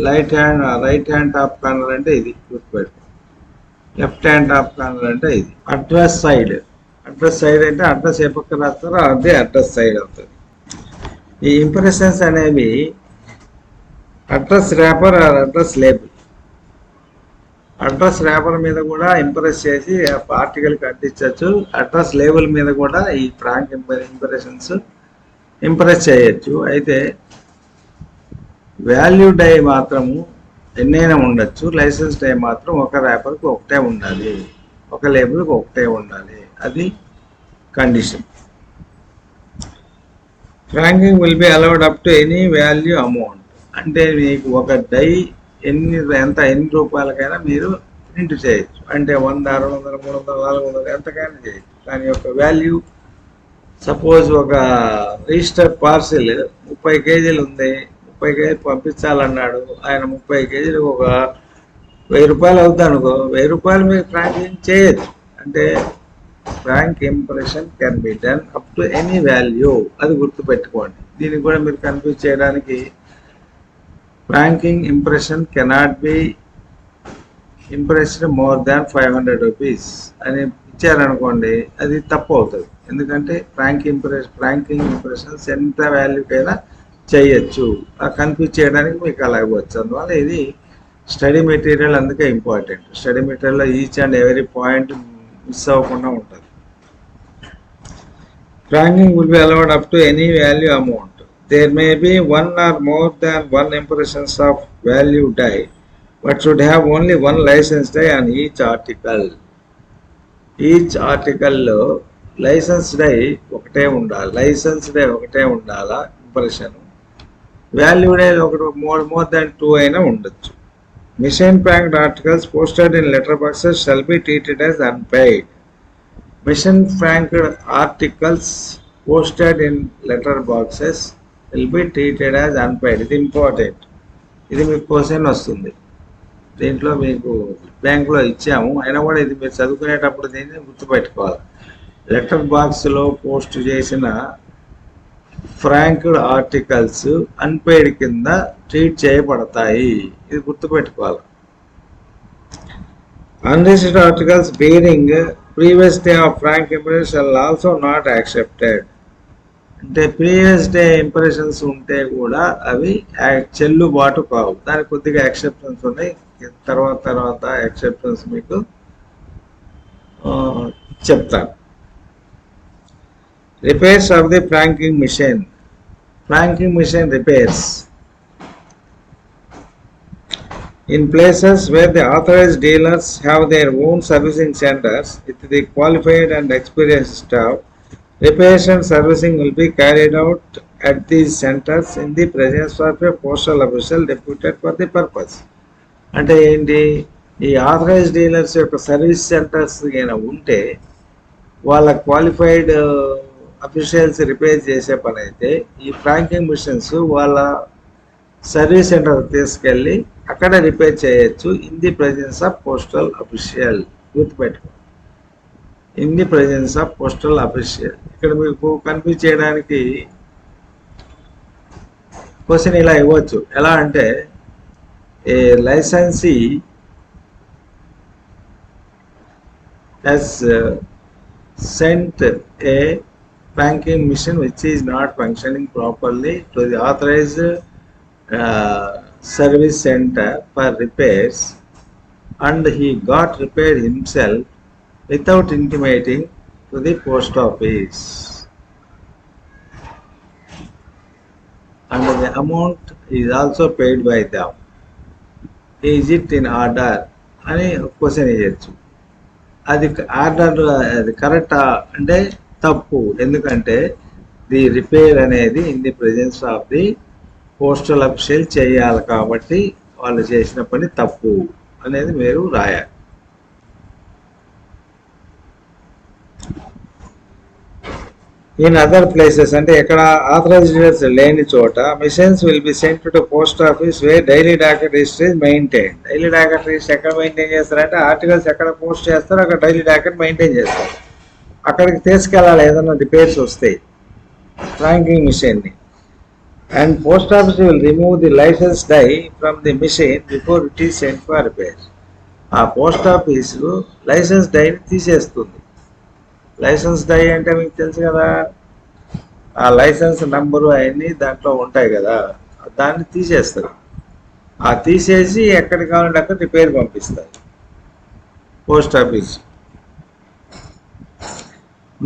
రైట్ హ్యాండ్ టాప్ కార్నర్ అంటే ఇది గుర్తుపెట్టు. లెఫ్ట్ హ్యాండ్ టాప్ కార్నర్ అంటే ఇది. అడ్రస్ సైడ్ అంటే అడ్రస్ ఏ పక్క రాస్తారో అదే అడ్రస్ సైడ్ అవుతుంది. ఈ ఇంప్రెషన్స్ అనేవి address wrapper or address label. Address wrapper మీద కూడా ఇంప్రెస్ చేసి ఆర్టికల్కి అంటించవచ్చు. అడ్రస్ లేబుల్ మీద కూడా ఈ ఫ్రాంక్ ఇంప్రెషన్స్ ఇంప్రెస్ చేయొచ్చు. అయితే వాల్యూ డై మాత్రము ఎన్నైనా ఉండొచ్చు. లైసెన్స్ డై మాత్రం ఒక ర్యాపర్కి ఒకటే ఉండాలి, ఒక లేబుల్కి ఒకటే ఉండాలి. అది condition. ఫ్రాంకింగ్ will be allowed up to any value amount. అంటే మీకు ఒక డై ఎన్ని రూపాయలకైనా మీరు ప్రింట్ చేయొచ్చు. అంటే 100, 200, 300, 400 ఎంతకైనా చేయొచ్చు. దాని యొక్క వాల్యూ సపోజ్ ఒక రిజిస్టర్ పార్సిల్ 30 కేజీలు ఉంది, 30 కేజీలు పంపించాలన్నాడు ఆయన. 30 కేజీలు ఒక 1000 రూపాయలు అవుతుంది అనుకో, 1000 రూపాయలు మీరు ఫ్రాంకింగ్ చేయొచ్చు. అంటే frank impression can be done up to any value. అది గుర్తుపెట్టుకోండి. దీనికి కూడా మీరు కన్ఫ్యూజ్ చేయడానికి franking impression cannot be impressed more than 500 rupees అని ఇచ్చారనుకోండి, అది తప్పు అవుతుంది. ఎందుకంటే ఫ్రాంకింగ్ ఇంప్రెషన్స్ ఎంత వాల్యూకైనా చేయొచ్చు. కన్ఫ్యూజ్ చేయడానికి మీకు అలా ఇవ్వచ్చు. అందువల్ల ఇది స్టడీ మెటీరియల్, అందుకే ఇంపార్టెంట్. స్టడీ మెటీరియల్లో each and every point miss అవ్వకుండా ఉంటుంది. Franking will be allowed up to any value amount. There may be one or more than one impressions of value die, but should have only one license die on each article. Each article లో లైసెన్స్ డై ఒకటే ఉండాలా ఇంప్రెషన్. వాల్యూ డై ఒకటి మోర్ దాన్ 2 అయినా ఉండొచ్చు. Machine ప్రాంక్డ్ articles posted in letter boxes shall be treated as unpaid. మిషన్ ప్రాంక్డ్ ఆర్టికల్స్ పోస్టెడ్ ఇన్ లెటర్ బాక్సెస్ will be treated as unpaid. ఇది ఇంపార్టెంట్. ఇది మీకు క్వశ్చన్ వస్తుంది. దీంట్లో మీకు బ్యాంకులో ఇచ్చాము, అయినా కూడా ఇది మీరు చదువుకునేటప్పుడు దీన్ని గుర్తుపెట్టుకోవాలి. లెటర్ బాక్స్లో పోస్ట్ చేసిన ఫ్రాంక్డ్ ఆర్టికల్స్ అన్పెయిడ్ కింద ట్రీట్ చేయబడతాయి. ఇది గుర్తుపెట్టుకోవాలి. Unregistered articles bearing previous day of frank impression shall also not accepted. అంటే ప్రీవియస్ డే ఇంప్రెషన్స్ ఉంటే కూడా అవి చెల్లుబాటు కావు. దానికి కొద్దిగా యాక్సెప్టెన్స్ ఉన్నాయి. తర్వాత యాక్సెప్టెన్స్ మీకు చెప్తాను. Repairs of the franking machine repairs in places where the authorized dealers have their own servicing centers with the qualified and experienced staff. Repairs and servicing will be carried out at these centers in the presence of a postal official deputed for the purpose. అంటే ఏంటి, ఈ ఆథరైజ్డ్ డీలర్స్ యొక్క సర్వీస్ సెంటర్స్ అయినా ఉంటే వాళ్ళ క్వాలిఫైడ్ అఫీషియల్స్ రిపేర్ చేసే పని అయితే, ఈ ఫ్రాంకింగ్ మిషన్స్ వాళ్ళ సర్వీస్ సెంటర్ తీసుకెళ్ళి అక్కడ రిపేర్ చేయొచ్చు. In the presence of postal official. గుర్తుపెట్టుకో, in the presence of postal official. ఇక్కడ మీకు కన్ఫ్యూజ్ చేయడానికి క్వశ్చన్ ఇలా ఇవ్వచ్చు. ఎలా అంటే, a licensee has sent a franking machine which is not functioning properly to the authorized service center for repairs, and he got repaired himself without intimating to the post office, and the amount is also paid by them. Is it in order అని క్వశ్చన్ వేయచ్చు. అది ఆర్డర్, అది కరెక్టా అంటే తప్పు. ఎందుకంటే ది రిపేర్ అనేది in the presence of the postal official చేయాలి కాబట్టి వాళ్ళు చేసిన పని తప్పు అనేది మీరు రాయాలి. ఇన్ అదర్ ప్లేసెస్ అంటే ఎక్కడ ఆథరైజ్డ్ లేని చోట machines will be sent to post office way daily docket register is maintain. Daily docket register ఎక్కడ మెయింటైన్ చేస్తారంటే ఆర్టికల్స్ ఎక్కడ పోస్ట్ చేస్తారో అక్కడ డైలీ డాకెట్ మెయింటైన్ చేస్తారు. అక్కడికి తీసుకెళ్ళాలి ఏదైనా రిపేర్స్ వస్తాయి ఫ్రాంకింగ్ మిషన్ని. And post office will remove the licence die from the machine before it is sent for repair. ఆ పోస్ట్ ఆఫీసు లైసెన్స్ డైని తీసేస్తుంది. లైసెన్స్ డై అంటే మీకు తెలుసు కదా, ఆ లైసెన్స్ నంబరు అవన్నీ దాంట్లో ఉంటాయి కదా, దాన్ని తీసేస్తారు. ఆ తీసేసి ఎక్కడికి కావాలంటే అక్కడ రిపేర్ పంపిస్తారు post office.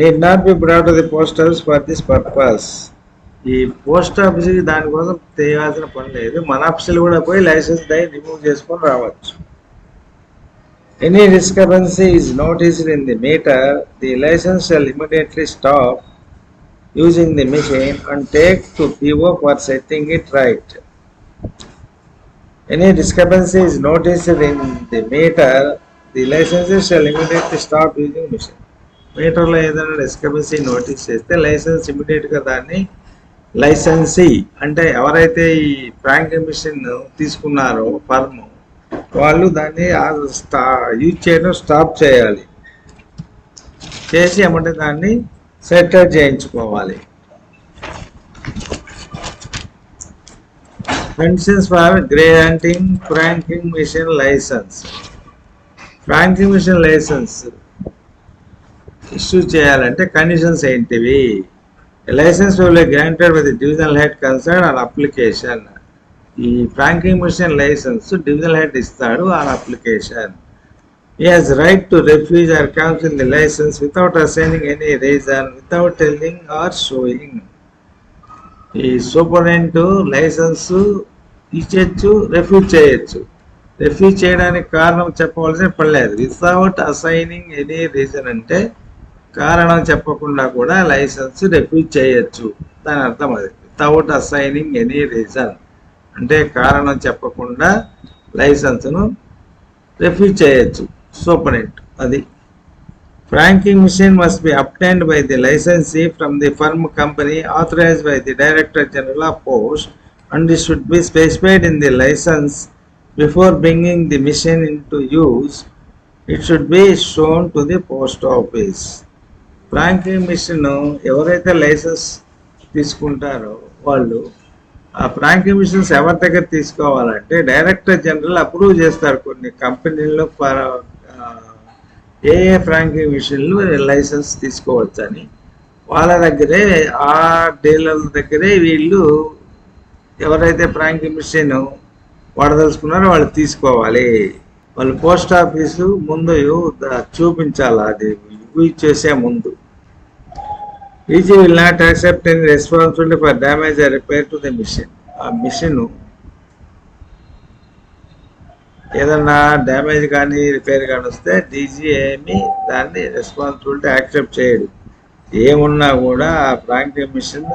Need not be brought to the post office for this purpose. ఈ పోస్ట్ ఆఫీస్కి దానికోసం చేయాల్సిన పని లేదు. మన ఆఫీసులు కూడా పోయి లైసెన్స్ డై రిమూవ్ చేసుకొని రావచ్చు. Any discrepancy is noticed in the meter, the license shall immediately stop using the machine and take to PO for setting it right. Any discrepancy is noticed in the meter, the licenses shall immediately stop using machine. మీటర్లో ఏదైనా డిస్క్రిపెన్సీ నోటీస్ చేస్తే లైసెన్స్ ఇమీడియట్గా దాన్ని లైసెన్సీ అంటే ఎవరైతే ఈ ఫ్రాంకింగ్ మిషన్ తీసుకున్నారో ఫర్మ్ వాళ్ళు దాన్ని యూజ్ చేయడం స్టాప్ చేయాలి. చేసి ఏమంటే దాన్ని సెటిల్ చేయించుకోవాలి. Conditions for granting franking machine licence. Franking machine licence issue చేయాలంటే కండిషన్స్ ఏంటివి? Licence will be granted with divisional head concern on application. ఈ franking machine licence divisional head ఇస్తాడు on application. He has right to refuse or cancel the licence without assigning any reason, without telling or showing. ఈ సూపరింటెండెంట్ లైసెన్స్ ఇచ్చేయచ్చు, రిఫ్యూజ్ చేయొచ్చు. రిఫ్యూజ్ చేయడానికి కారణం చెప్పవలసిన పని లేదు. వితౌట్ అసైనింగ్ ఎనీ రీజన్ అంటే కారణం చెప్పకుండా కూడా లైసెన్స్ రిఫ్యూజ్ చేయొచ్చు. దాని అర్థం అది. వితౌట్ అసైనింగ్ ఎనీ రీజన్ అంటే కారణం చెప్పకుండా లైసెన్స్ను రిఫ్యూజ్ చేయొచ్చు సూపరింటెండెంట్. అది franking machine must be obtained by the licensee from the firm company authorised by the director general of post and it should be specified in the licence before bringing the machine into use. It should be shown to the post office. Franking machine ఎవరైతే లైసెన్స్ తీసుకుంటారో వాళ్ళు ఆ ఫ్రాంకింగ్ మిషన్స్ ఎవరి దగ్గర తీసుకోవాలంటే డైరెక్టర్ జనరల్ అప్రూవ్ చేస్తారు. కొన్ని కంపెనీల్లో ఏ ఫ్రాంకింగ్ మిషన్లు లైసెన్స్ తీసుకోవచ్చని వాళ్ళ దగ్గరే, ఆ డీలర్ల దగ్గరే వీళ్ళు ఎవరైతే ఫ్రాంకింగ్ మిషన్ వాడదలుచుకున్నారో వాళ్ళు తీసుకోవాలి. వాళ్ళు పోస్ట్ ఆఫీసు ముందు చూపించాలి. అది యూజ్ చేసే ముందు. DG will not accept any responsibility for damage or repair to the machine. ఆ మిషన్ ఏదన్నా డ్యామేజ్ కానీ రిపేర్ కానీ వస్తే డీజీ ఏమి దాన్ని రెస్పాన్సిబిలిటీ యాక్సెప్ట్ చేయడు. ఏమున్నా కూడా ఆ ఫ్రాంకింగ్ మిషన్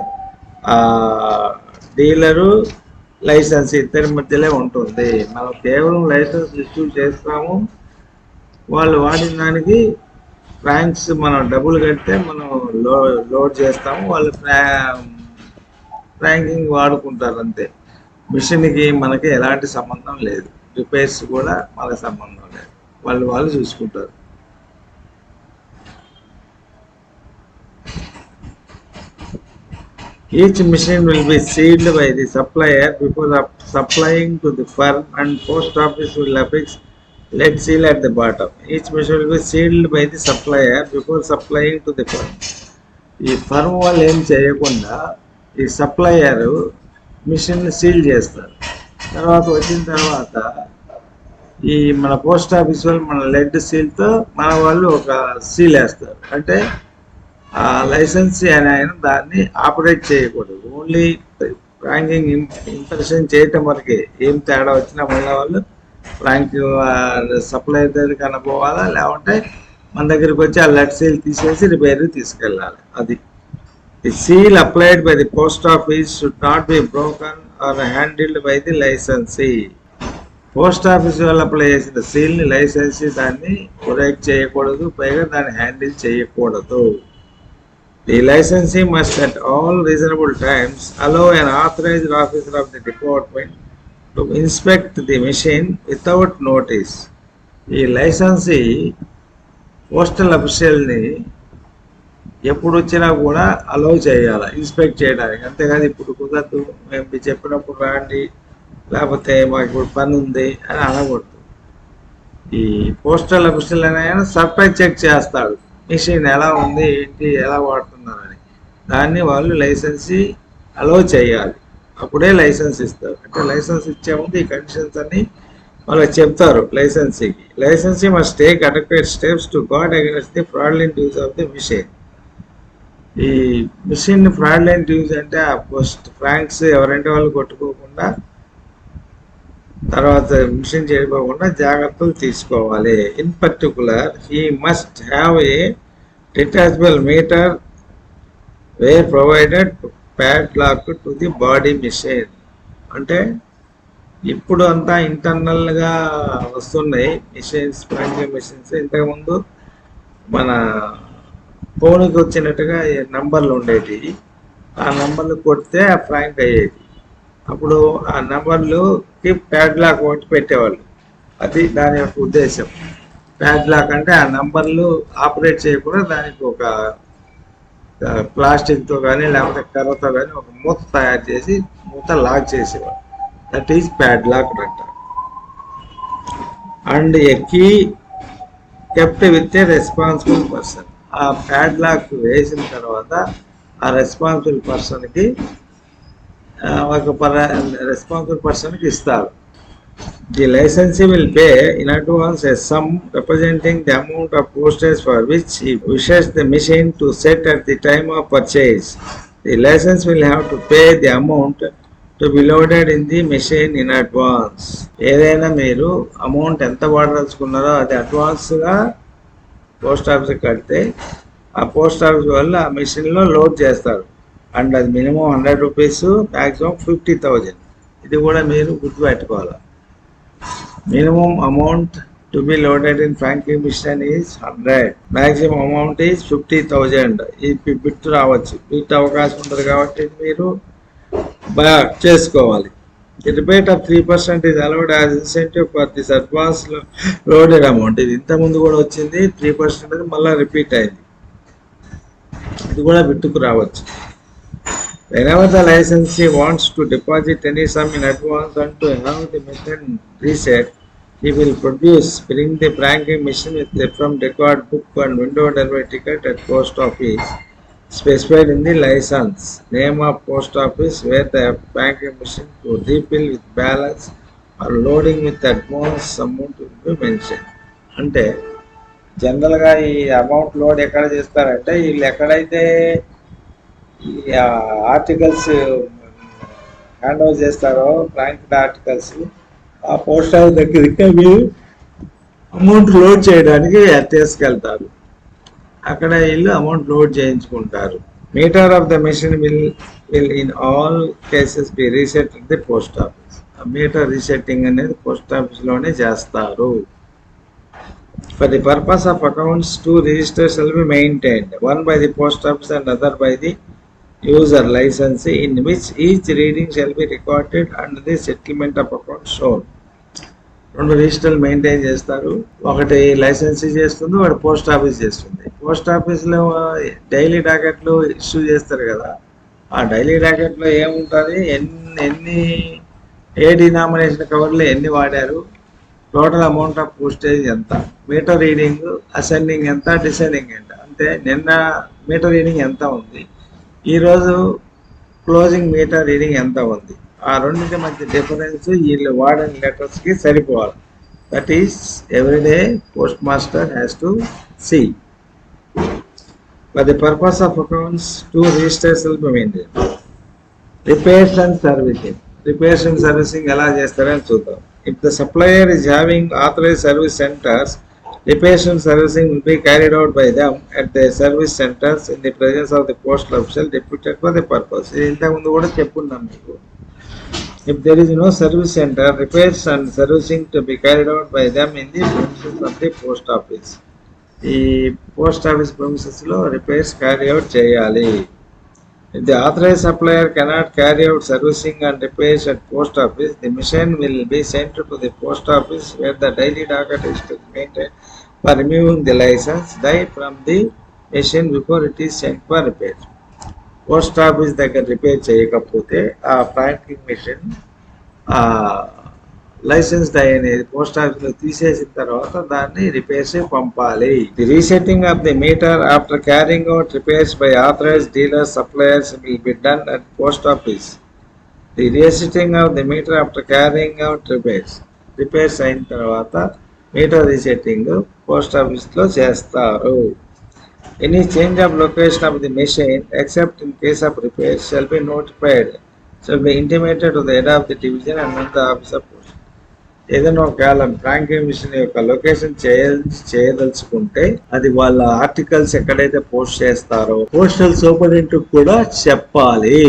డీలరు లైసెన్స్ ఇద్దరి మధ్యలో ఉంటుంది. మనం కేవలం లైసెన్స్ ఇష్యూ చేస్తాము. వాళ్ళు వాడిన దానికి ఫ్రాంక్స్ మనం డబ్బులు కడితే మనం లోడ్ చేస్తాము. వాళ్ళు ఫ్రాంకింగ్ వాడుకుంటారు అంతే. మిషన్కి మనకి ఎలాంటి సంబంధం లేదు. రిపేర్స్ కూడా మనకు సంబంధం లేదు. వాళ్ళు చూసుకుంటారు. Each machine will be sealed by the supplier before supplying to the firm, and post office will affix lead seal at the bottom. Each machine will be sealed by the supplier before supplying to the firm. ఈ ఫర్మ్ వాళ్ళు ఏం చేయకుండా ఈ సప్లయర్ మిషన్ సీల్ చేస్తారు. తర్వాత వచ్చిన తర్వాత ఈ మన పోస్ట్ ఆఫీస్ వాళ్ళు మన లెడ్ సీల్తో మన వాళ్ళు ఒక సీల్ వేస్తారు. అంటే ఆ లైసెన్సీ అని ఆయన దాన్ని ఆపరేట్ చేయకూడదు. ఓన్లీ ఫ్రాంకింగ్ ఇంప్రెషన్ చేయటం వరకే. ఏం తేడా వచ్చినా మళ్ళీ వాళ్ళు ఫ్రాంక్ సప్లై దగ్గరికి అనుకోవాలా, లేకుంటే మన దగ్గరికి వచ్చి ఆ లెట్ సీల్ తీసేసి రిపేర్కి తీసుకెళ్ళాలి. అది the seal applied by the post office should not be broken or handled by the licensee. Post office వాళ్ళు అప్లై చేసిన సీల్ని లైసెన్సీ దాన్ని బ్రేక్ చేయకూడదు, పైగా దాన్ని హ్యాండిల్ చేయకూడదు. The licensee must at all reasonable times allow an authorized officer of the department to inspect the machine without notice. ఈ లైసెన్సీ పోస్టల్ అఫీషియల్ని ఎప్పుడు వచ్చినా కూడా అలౌ చేయాలి ఇన్స్పెక్ట్ చేయడానికి. అంతేగాని ఇప్పుడు కుదరదు, మేము చెప్పినప్పుడు రాండి, లేకపోతే మాకు ఇప్పుడు పని ఉంది అని అనకూడదు. ఈ పోస్టల్ అఫీషియల్ అయినా సర్ప్రైజ్ చెక్ చేస్తాడు, మిషన్ ఎలా ఉంది, ఏంటి, ఎలా వాడుతున్నారని. దాన్ని వాళ్ళు లైసెన్సీ అలౌ చేయాలి, అప్పుడే లైసెన్స్ ఇస్తారు. అంటే లైసెన్స్ ఇచ్చే ముందు ఈ కండిషన్స్ అన్ని వాళ్ళకి చెప్తారు లైసెన్సీకి. Licensee must take adequate steps to guard against the fraudulent use of the machine. ఈ మిషన్ ఫ్రాడ్లెంట్ యూజ్ అంటే ఆ పోస్ట్ ఫ్రాంక్స్ ఎవరంటే వాళ్ళు కొట్టుకోకుండా, తర్వాత మిషన్ చేయకోకుండా జాగ్రత్తలు తీసుకోవాలి. In particular he must have a detachable meter where provided padlock to the body machine. అంటే ఇప్పుడు అంతా ఇంటర్నల్గా వస్తున్నాయి మిషన్స్, ఫ్రాంకింగ్ మిషన్స్. ఇంతకుముందు మన ఫోన్కి వచ్చినట్టుగా నంబర్లు ఉండేవి. ఆ నంబర్లు కొడితే ఆ ఫ్రాంక్ అయ్యేది. అప్పుడు ఆ నంబర్లుకి ప్యాడ్లాక్ ఒకటి పెట్టేవాళ్ళు. అది దాని యొక్క ఉద్దేశం. ప్యాడ్లాక్ అంటే ఆ నంబర్లు ఆపరేట్ చేయకుండా దానికి ఒక ప్లాస్టిక్తో కానీ లేకపోతే కర్రతో కానీ ఒక మూత తయారు చేసి మూత లాక్ చేసేవాళ్ళు. దట్ ఈజ్ ప్యాడ్లాక్ అంటారు. And a key kept with a responsible person. ఆ ప్యాడ్లాక్ వేసిన తర్వాత ఆ రెస్పాన్సిబుల్ పర్సన్కి ఒక రెస్పాన్సిబుల్ పర్సన్కి ఇస్తారు. The licensee will pay in advance a sum representing the amount of postage for which he wishes the machine to set at the time of purchase. The licence will have to pay the amount to be loaded in the machine in advance. ఏదైనా మీరు అమౌంట్ ఎంత వాడదలుచుకున్నారో అది అడ్వాన్స్గా పోస్ట్ ఆఫీస్కి కడితే ఆ పోస్ట్ ఆఫీస్ వాళ్ళు ఆ మెషిన్లో లోడ్ చేస్తారు. అండ్ అది మినిమం 100 రూపీస్, మ్యాక్సిమం 50,000. ఇది కూడా మీరు గుర్తుపెట్టుకోవాలి. Minimum amount to be loaded in franking machine is 100, maximum amount is 50,000. ఈ బిట్ రావచ్చు, బిట్ అవకాశం ఉంటుంది కాబట్టి మీరు బాగా చేసుకోవాలి. The rebate of 3% is allowed as incentive for this advance loaded amount. ఇది ఇంతకుముందు కూడా వచ్చింది 3%, అది మళ్ళీ రిపీట్ అయింది. ఇది కూడా బిట్టుకు రావచ్చు. Whenever the licensee wants to deposit any sum in advance and to have the machine reset, he will bring the franking machine with the from record book and window delivery ticket at post office specified in the license name of post office where the franking machine to refill with balance or loading with advance amount will be mentioned. అంటే జనరల్గా ఈ అమౌంట్ లోడ్ ఎక్కడ చేస్తారంటే వీళ్ళు ఎక్కడైతే ఈ ఆర్టికల్స్ హ్యాండ్ ఓవర్ చేస్తారో ఫ్రాంక్ ఆర్టికల్స్, ఆ పోస్ట్ ఆఫీస్ దగ్గరికి మీరు అమౌంట్ లోడ్ చేయడానికి తీసుకెళ్తారు. అక్కడ వీళ్ళు అమౌంట్ లోడ్ చేయించుకుంటారు. Meter of the machine will in all cases be reset in the post office. ఆ మీటర్ రీసెట్టింగ్ అనేది పోస్ట్ ఆఫీస్లోనే చేస్తారు. For the purpose of accounts, 2 registers shall be maintained, one by the post office and other by the user licensee, in which each reading shall be recorded and the settlement of accounts shown. 2 రిజిస్టర్లు మెయింటైన్ చేస్తారు. ఒకటి లైసెన్సీ చేస్తుంది, ఒకటి పోస్ట్ ఆఫీస్ చేస్తుంది. పోస్ట్ ఆఫీస్లో డైలీ డాకెట్లు ఇష్యూ చేస్తారు కదా, ఆ డైలీ డాకెట్లో ఏముంటుంది, ఎన్ని ఏ డినామినేషన్ కవర్లు ఎన్ని వాడారు, టోటల్ అమౌంట్ ఆఫ్ పోస్టేజ్ ఎంత, మీటర్ రీడింగ్ అసెండింగ్ ఎంత, డిసెండింగ్ ఎంత. అంటే నిన్న మీటర్ రీడింగ్ ఎంత ఉంది, ఈరోజు క్లోజింగ్ మీటర్ రీడింగ్ ఎంత ఉంది, ఆ రెండింటి మధ్య డిఫరెన్స్ వీళ్ళు వాడిన లెటర్స్కి సరిపోవాలి. That is everyday post master has to see. For the purpose of accounts, two registers will be maintained. Repairs and servicing. Repairs and servicing ఎలా చేస్తారని చూద్దాం. If the supplier is having authorized service centers, repairs and servicing will be carried out by them at their service centers in the presence of the postal official deputed for the purpose. ఇది ఇంతకుముందు కూడా చెప్పున్నాం మీకు. If there is no service center, repairs and servicing to be carried out by them in the premises of the post office. ఈ పోస్ట్ ఆఫీస్ ప్రమిసెస్ లో రిపేర్స్ క్యారీ అవుట్ చేయాలి. If the authorized supplier cannot carry out servicing and repairs at post office, the machine will be sent to the post office where the daily docket is to be maintained for removing the license die from the machine before it is sent for repair. Post office దగ్గర రిపేర్ చేయకపోతే ఆ ప్రింటింగ్ మెషిన్ లైసెన్స్ డై అనేది పోస్ట్ ఆఫీస్ లో తీసేసిన తర్వాత దాన్ని రిపేర్స్ పంపాలి. The resetting of the meter after carrying out repairs by authorised dealers suppliers will be done at post office. The resetting of the meter after carrying out repairs అయిన తర్వాత మీటర్ రీసెట్టింగ్ పోస్ట్ ఆఫీస్ లో చేస్తారు. Any change of location of the machine, except in case of repairs, shall be notified, shall be intimated to the head of the division and then the officer post. ఏదైనా ఒకవేళ బ్యాంకింగ్ మిషన్ యొక్క లొకేషన్ చేయదలుచుకుంటే అది వాళ్ళ ఆర్టికల్స్ ఎక్కడైతే పోస్ట్ చేస్తారో పోస్టల్ సూపరింటెండెంట్ కూడా చెప్పాలి.